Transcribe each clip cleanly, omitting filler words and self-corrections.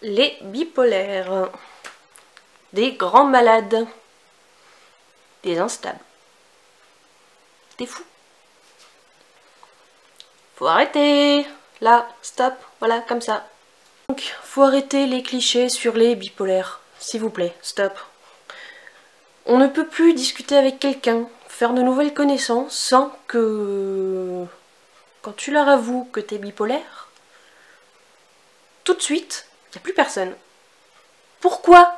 Les bipolaires, des grands malades, des instables, des fous. Faut arrêter, là, stop, voilà, comme ça. Donc, faut arrêter les clichés sur les bipolaires, s'il vous plaît, stop. On ne peut plus discuter avec quelqu'un, faire de nouvelles connaissances sans que, quand tu leur avoues que t'es bipolaire, tout de suite, il n'y a plus personne. Pourquoi?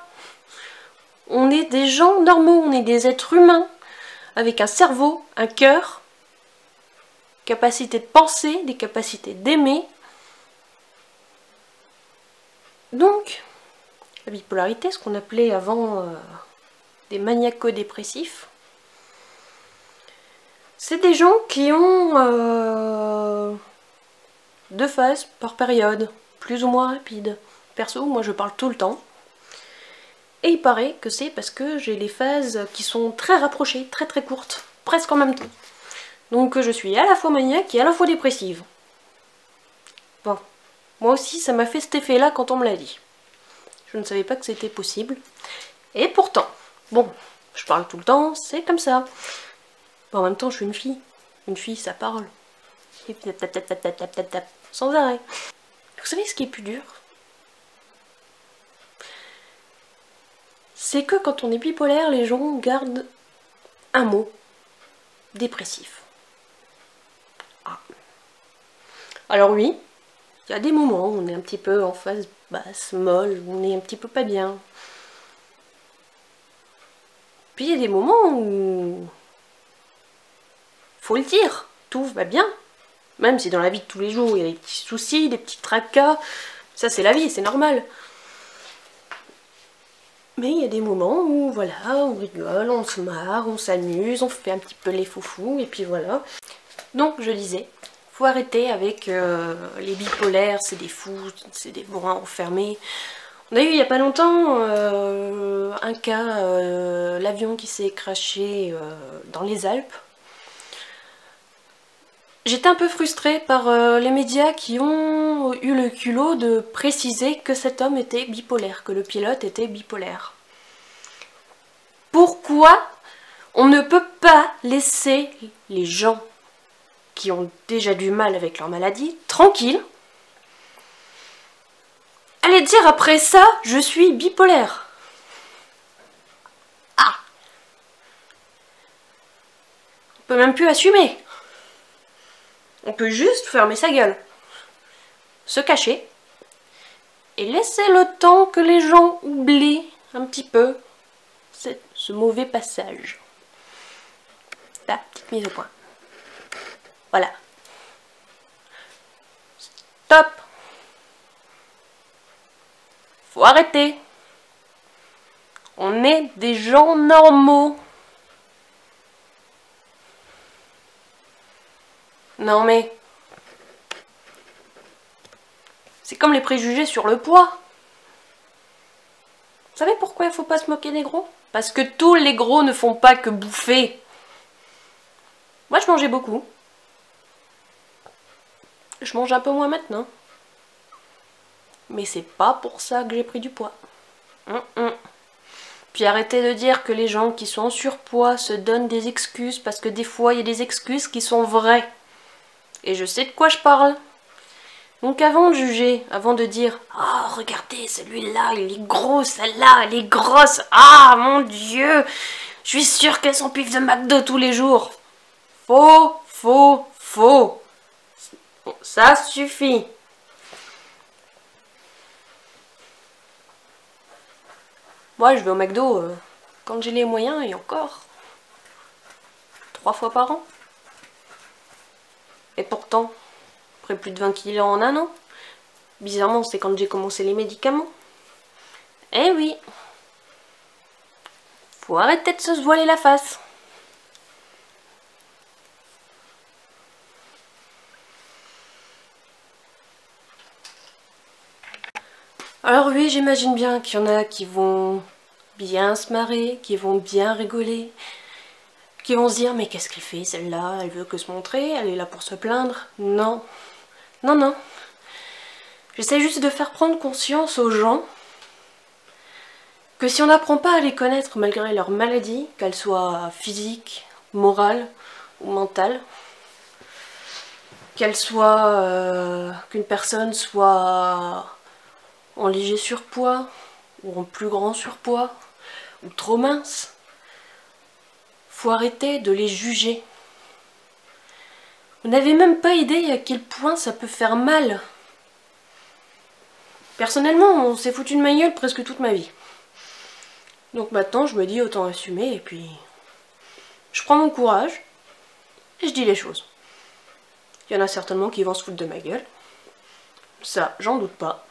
On est des gens normaux, on est des êtres humains, avec un cerveau, un cœur, capacité de penser, des capacités d'aimer. Donc, la bipolarité, ce qu'on appelait avant des maniaco-dépressifs, c'est des gens qui ont 2 phases par période, plus ou moins rapides. Perso, moi je parle tout le temps. Et il paraît que c'est parce que j'ai les phases qui sont très rapprochées, très très courtes, presque en même temps. Donc je suis à la fois maniaque et à la fois dépressive. Bon, moi aussi ça m'a fait cet effet-là quand on me l'a dit. Je ne savais pas que c'était possible. Et pourtant, bon, je parle tout le temps, c'est comme ça. Bon, en même temps, je suis une fille. Une fille, ça parle. Et puis tap, tap, tap, tap, tap, tap, tap, sans arrêt. Vous savez ce qui est plus dur? C'est que quand on est bipolaire, les gens gardent un mot. Dépressif. Ah. Alors oui, il y a des moments où on est un petit peu en phase basse, molle, où on est un petit peu pas bien. Puis il y a des moments où faut le dire, tout va bien. Même si dans la vie de tous les jours, il y a des petits soucis, des petits tracas, ça c'est la vie, c'est normal. Mais il y a des moments où, voilà, on rigole, on se marre, on s'amuse, on fait un petit peu les foufous, et puis voilà. Donc, je disais, faut arrêter avec les bipolaires, c'est des fous, c'est des bourrins enfermés. On a eu il n'y a pas longtemps un cas, l'avion qui s'est crashé dans les Alpes. J'étais un peu frustrée par les médias qui ont eu le culot de préciser que cet homme était bipolaire, que le pilote était bipolaire. Pourquoi on ne peut pas laisser les gens qui ont déjà du mal avec leur maladie tranquilles, aller dire après ça, je suis bipolaire? Ah! On peut même plus assumer. On peut juste fermer sa gueule, se cacher, et laisser le temps que les gens oublient un petit peu ce mauvais passage. La petite mise au point. Voilà. Stop! Faut arrêter. On est des gens normaux. Non mais... c'est comme les préjugés sur le poids. Vous savez pourquoi il faut pas se moquer des gros? Parce que tous les gros ne font pas que bouffer. Moi je mangeais beaucoup. Je mange un peu moins maintenant. Mais c'est pas pour ça que j'ai pris du poids. Puis arrêtez de dire que les gens qui sont en surpoids se donnent des excuses, parce que des fois il y a des excuses qui sont vraies. Et je sais de quoi je parle. Donc avant de juger, avant de dire « Oh, regardez, celui-là, il est gros, celle-là, elle est grosse. Ah, mon Dieu, je suis sûre qu'elle s'empiffe de McDo tous les jours. » Faux, faux, faux. Bon, ça suffit. Moi, je vais au McDo quand j'ai les moyens, et encore 3 fois par an. Et pourtant, après plus de 20 kilos en un an. Bizarrement, c'est quand j'ai commencé les médicaments. Eh oui. Faut arrêter de se voiler la face. Alors oui, j'imagine bien qu'il y en a qui vont bien se marrer, qui vont bien rigoler, qui vont se dire « Mais qu'est-ce qu'elle fait celle-là? Elle veut que se montrer, elle est là pour se plaindre. » Non, non, non. J'essaie juste de faire prendre conscience aux gens que si on n'apprend pas à les connaître malgré leur maladie, qu'elle soit physique, morale ou mentale, qu'une personne soit en léger surpoids ou en plus grand surpoids ou trop mince, faut arrêter de les juger. Vous n'avez même pas idée à quel point ça peut faire mal. Personnellement, on s'est foutu de ma gueule presque toute ma vie. Donc maintenant, je me dis autant assumer et puis je prends mon courage et je dis les choses. Il y en a certainement qui vont se foutre de ma gueule. Ça, j'en doute pas.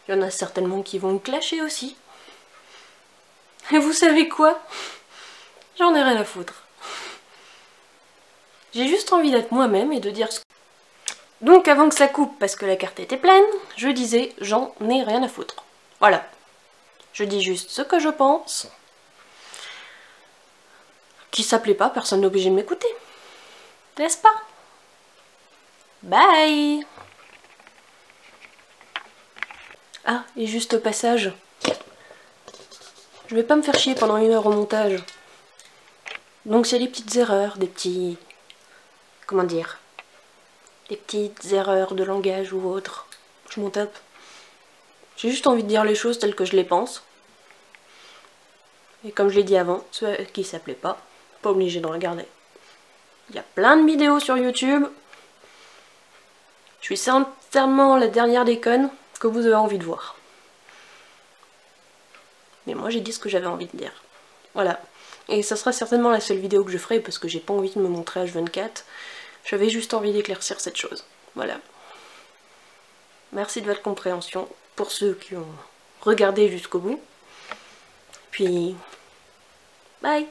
Il y en a certainement qui vont me clasher aussi. Et vous savez quoi? J'en ai rien à foutre. J'ai juste envie d'être moi-même et de dire ce que... Donc avant que ça coupe parce que la carte était pleine, je disais j'en ai rien à foutre. Voilà. Je dis juste ce que je pense. Qui ça plaît pas, personne n'est obligé de m'écouter. N'est-ce pas? Bye! Ah, et juste au passage, je vais pas me faire chier pendant 1 heure au montage. Donc c'est des petites erreurs, des petits... Comment dire? Des petites erreurs de langage ou autre. Je m'en tape. J'ai juste envie de dire les choses telles que je les pense. Et comme je l'ai dit avant, ceux à qui ça plaît pas obligé de regarder. Il y a plein de vidéos sur YouTube. Je suis certainement la dernière des connes que vous avez envie de voir. Mais moi j'ai dit ce que j'avais envie de dire. Voilà. Et ça sera certainement la seule vidéo que je ferai parce que j'ai pas envie de me montrer H24. J'avais juste envie d'éclaircir cette chose. Voilà. Merci de votre compréhension pour ceux qui ont regardé jusqu'au bout. Puis, bye!